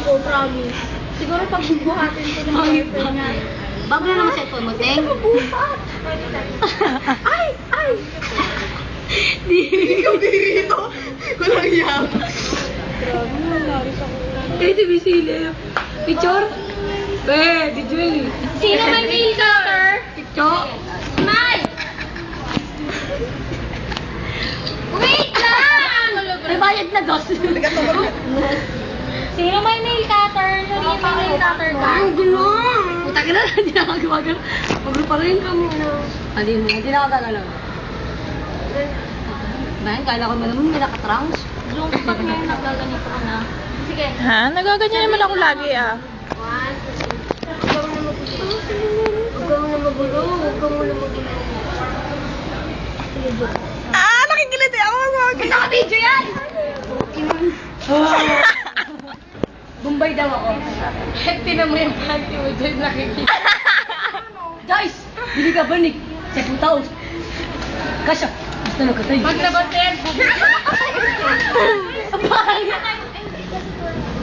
ako, promise. Siguro pag bubuhatin ko ng boyfriend nga. Bago na naman cellphone mo, Teng. Bubuhat! Ay! Ay! Di ikaw dito. Walang iyang. Grabe na, laris ako. Eh, di bisili. Picture? Eh, di Julie. Sino may nail cutter? Picture? Smile! Wait lang! May bayad na dos. Sino may nail cutter? Sino may nail cutter ka? Ay, gano'n. Puta ka na, hindi na ako gumagano. Pagod pa rin ka muna. Hindi na ako gagalaw. Bayan, kala ko naman hindi nakatrunks. Yung pag ngayon nagaganito ka na. Sige. Ha? Nagaganyan naman ako lagi ah. Huwag kang na magulo. Huwag kang na magulo. Ah, nakikiliti ako. Naka-video yan! Bombay daw ako. Tinan mo yung panty mo dyan nakikita. Guys, bili ka ba ni? Sa putaw. Kasya. Basta na katay. Pag nabantayan,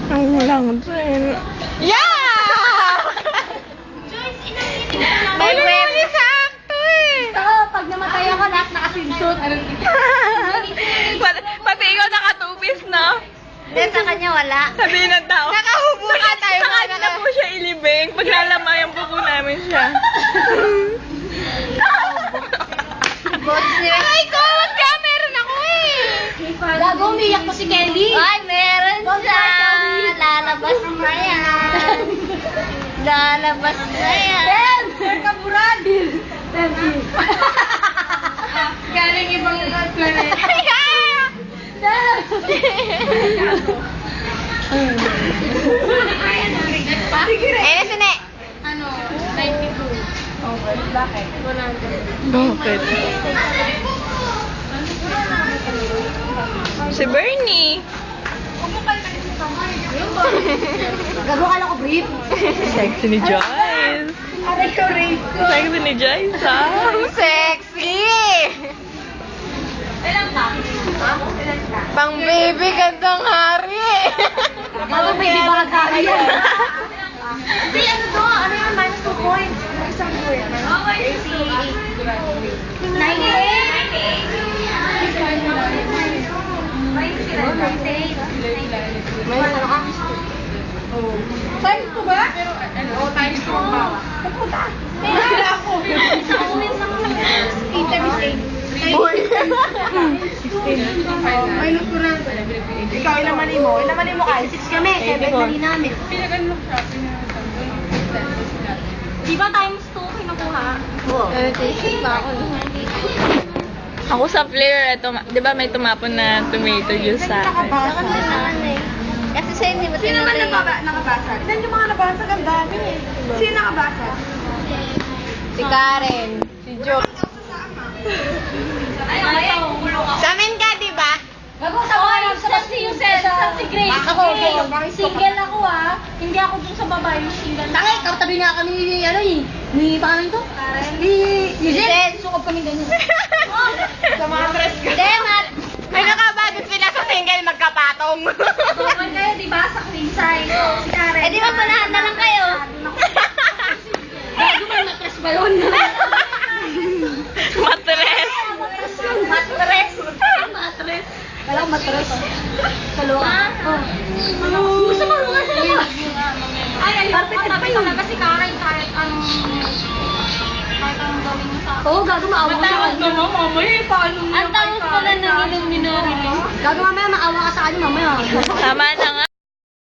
Ang lang din. Yeah! May web. Sakto eh. Pag namatay ako, lahat nakasinsuit. Pati ikaw naka-two-piece, no? Then sa kanya wala. Sabihin ng tao. Nakahubo na tayo. Sa kanya na po siya ilibing. Pag lalamay ang buko namin siya. Aray ko! Wag ka! Meron ako eh! Gago, umiyak ko si Kelly. Ay, meron siya. Lalabas na yan. Lalabas na yan. Sir Kaburan! Galing ibang planet. Eh, sine! Ano? 92. Okay. Bakit? 100. Bakit? Si Bernie. Gago, kala ko brief. Sexy ni Joyce. Aray ko, rape ko. Sexy ni Joyce, ha? Sexy! Ilan ka? Ha? Ilan ka? Pang baby gandang hari. Gago, may di ba kagaya yan? Hindi, ano to? Ano yun? Minus 2 points. Isang point. Okay. 98. May ano ka? Times 2 ba? Oo, times 2 ang bawa. Kaputa. Kaya ako. Isang wins ako lang. 8 times 8. Uy. Minus ko na. Ikaw, ilang mali mo? Ilang mali mo, Kyle? 6 kami, 7 mali namin. Pinag-unlock siya. Di ba times 2 kinukuha? Oo. Ako sa player, ito, di ba may tumapon na tomato juice sa akin? Kasi sa hindi mo Sino man nakabasa? Ilan yung mga nabasa? Ang dami eh. Sino nakabasa? Si Karen, si Jo. Ay, Sa amin ka, di ba? Gago, sa mga sa si Yusel, sa si Grace. Ako, Single ako ah. Hindi ako dun sa babae, single. Tangay, katabi nga kami ni, ano eh, ni, paano ito? Ni, Giselle, sukob kami ganyan. Sa mga dress ko. Hindi, Matt. May nakabagot sila sa single magkapatong. Bawal kayo, di ba? Sa queen size. Si Karen. Eh, di ba panahan na lang kayo? Gago, may matres ba yun? Matres. Matres. Matres. Wala akong matres. Kalungan. Gusto mo mga sa labas? Ay, ayun. Sabi talaga si Karen kahit anong gawin mo sa akin. Oo, gago, maawa ka sa kanya. mamaya, paano mo? Ang tawag pala ng ilong ni Norino. Gago, mamaya maawa ka sa kanya, mamaya. Tama na